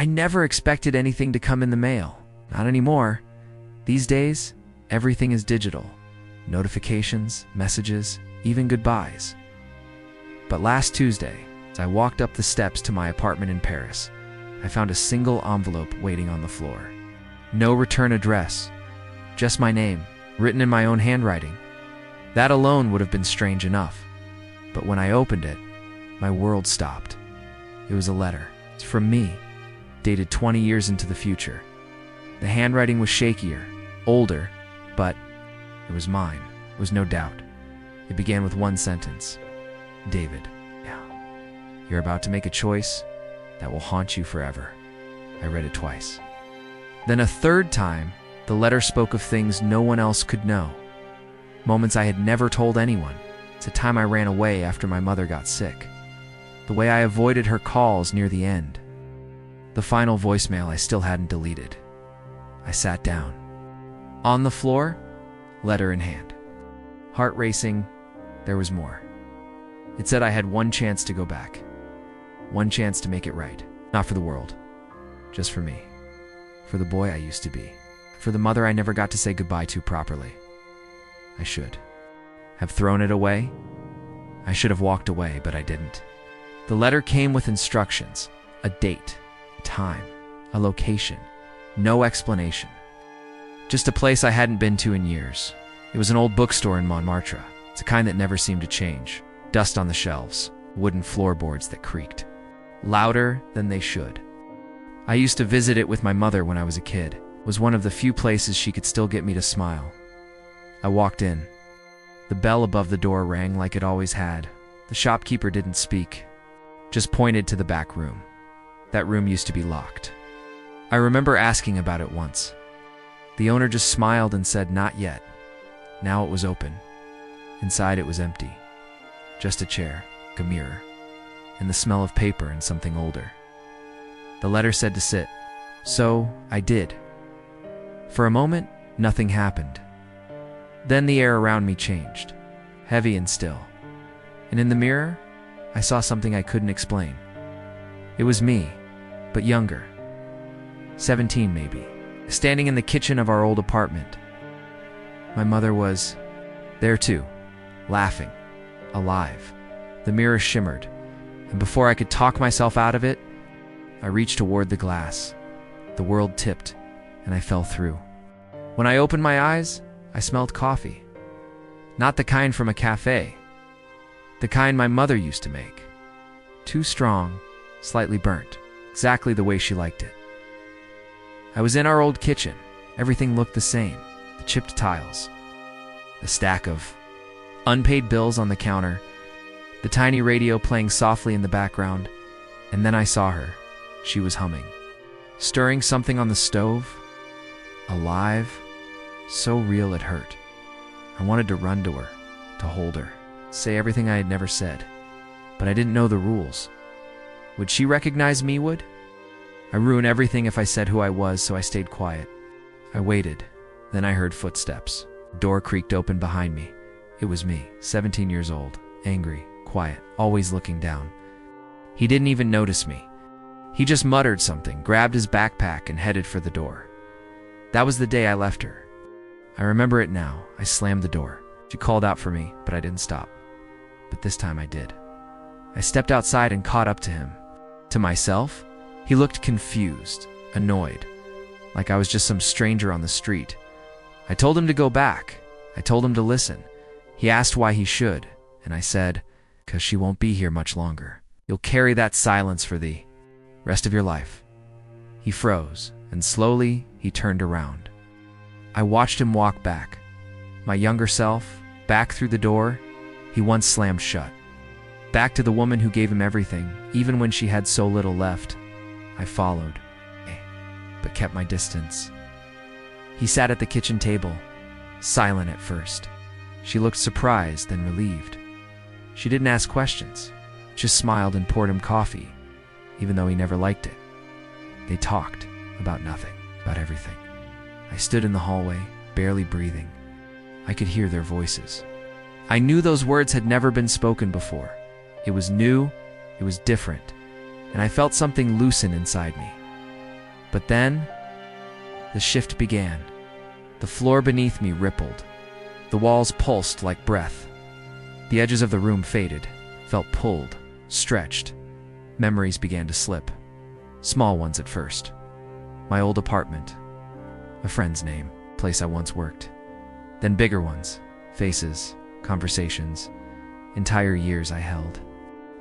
I never expected anything to come in the mail. Not anymore. These days, everything is digital. Notifications, messages, even goodbyes. But last Tuesday, as I walked up the steps to my apartment in Paris, I found a single envelope waiting on the floor. No return address, just my name, written in my own handwriting. That alone would have been strange enough. But when I opened it, my world stopped. It was a letter. It's from me, dated 20 years into the future. The handwriting was shakier, older, but it was mine. It was no doubt. It began with one sentence. David, you're about to make a choice that will haunt you forever. I read it twice. Then a third time, the letter spoke of things no one else could know. Moments I had never told anyone. It's a time I ran away after my mother got sick. The way I avoided her calls near the end. The final voicemail I still hadn't deleted. I sat down. On the floor, letter in hand. Heart racing, there was more. It said I had one chance to go back. One chance to make it right. Not for the world. Just for me. For the boy I used to be. For the mother I never got to say goodbye to properly. I should have thrown it away. I should have walked away, but I didn't. The letter came with instructions, a date, a time, a location, no explanation. Just a place I hadn't been to in years. It was an old bookstore in Montmartre. It's a kind that never seemed to change. Dust on the shelves, wooden floorboards that creaked. Louder than they should. I used to visit it with my mother when I was a kid. It was one of the few places she could still get me to smile. I walked in. The bell above the door rang like it always had. The shopkeeper didn't speak, just pointed to the back room. That room used to be locked. I remember asking about it once. The owner just smiled and said, "Not yet." Now it was open. Inside it was empty. Just a chair, a mirror, and the smell of paper and something older. The letter said to sit. So I did. For a moment, nothing happened. Then the air around me changed, heavy and still. And in the mirror, I saw something I couldn't explain. It was me, but younger. 17 maybe, standing in the kitchen of our old apartment. My mother was there too, laughing, alive. The mirror shimmered, and before I could talk myself out of it, I reached toward the glass. The world tipped, and I fell through. When I opened my eyes, I smelled coffee. Not the kind from a cafe. The kind my mother used to make. Too strong, slightly burnt, exactly the way she liked it. I was in our old kitchen. Everything looked the same. The chipped tiles. A stack of unpaid bills on the counter. The tiny radio playing softly in the background. And then I saw her. She was humming. Stirring something on the stove. Alive. So real it hurt. I wanted to run to her, to hold her, say everything I had never said. But I didn't know the rules. Would she recognize me, would? I ruin everything if I said who I was, so I stayed quiet. I waited. Then I heard footsteps. The door creaked open behind me. It was me, 17 years old, angry, quiet, always looking down. He didn't even notice me. He just muttered something, grabbed his backpack, and headed for the door. That was the day I left her. I remember it now. I slammed the door. She called out for me, but I didn't stop. But this time I did. I stepped outside and caught up to him. To myself, he looked confused, annoyed, like I was just some stranger on the street. I told him to go back. I told him to listen. He asked why he should, and I said, "'Cause she won't be here much longer. You'll carry that silence for the rest of your life." He froze, and slowly he turned around. I watched him walk back. My younger self, back through the door he once slammed shut. Back to the woman who gave him everything, even when she had so little left. I followed, but kept my distance. He sat at the kitchen table, silent at first. She looked surprised, then relieved. She didn't ask questions, just smiled and poured him coffee, even though he never liked it. They talked about nothing, about everything. I stood in the hallway, barely breathing. I could hear their voices. I knew those words had never been spoken before. It was new, it was different, and I felt something loosen inside me. But then, the shift began. The floor beneath me rippled. The walls pulsed like breath. The edges of the room faded, felt pulled, stretched. Memories began to slip. Small ones at first. My old apartment, a friend's name, place I once worked. Then bigger ones, faces, conversations, entire years I held.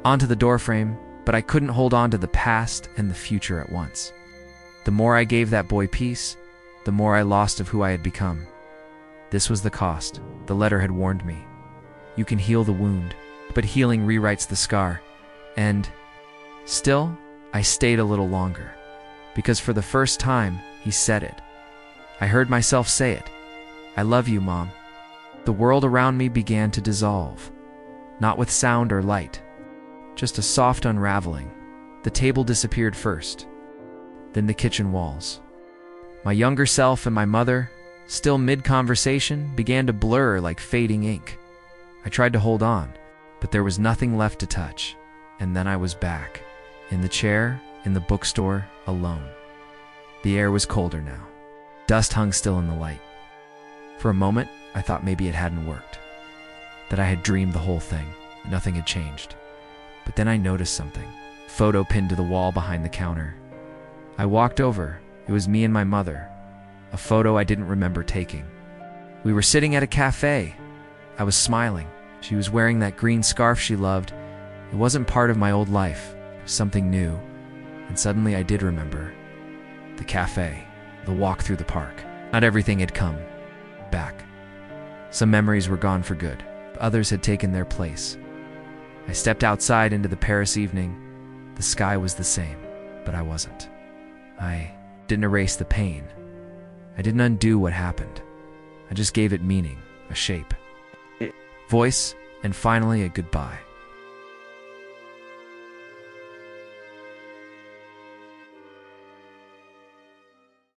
Onto the doorframe, but I couldn't hold on to the past and the future at once. The more I gave that boy peace, the more I lost of who I had become. This was the cost. The letter had warned me. You can heal the wound, but healing rewrites the scar. And still, I stayed a little longer, because for the first time, he said it. I heard myself say it. I love you, Mom. The world around me began to dissolve, not with sound or light, just a soft unraveling. The table disappeared first, then the kitchen walls. My younger self and my mother, still mid-conversation, began to blur like fading ink. I tried to hold on, but there was nothing left to touch. And then I was back, in the chair, in the bookstore, alone. The air was colder now. Dust hung still in the light. For a moment, I thought maybe it hadn't worked, that I had dreamed the whole thing, nothing had changed. But then I noticed something. A photo pinned to the wall behind the counter. I walked over. It was me and my mother. A photo I didn't remember taking. We were sitting at a cafe. I was smiling. She was wearing that green scarf she loved. It wasn't part of my old life. It was something new. And suddenly I did remember. The cafe. The walk through the park. Not everything had come back. Some memories were gone for good. Others had taken their place. I stepped outside into the Paris evening. The sky was the same, but I wasn't. I didn't erase the pain. I didn't undo what happened. I just gave it meaning, a shape, voice, and finally a goodbye.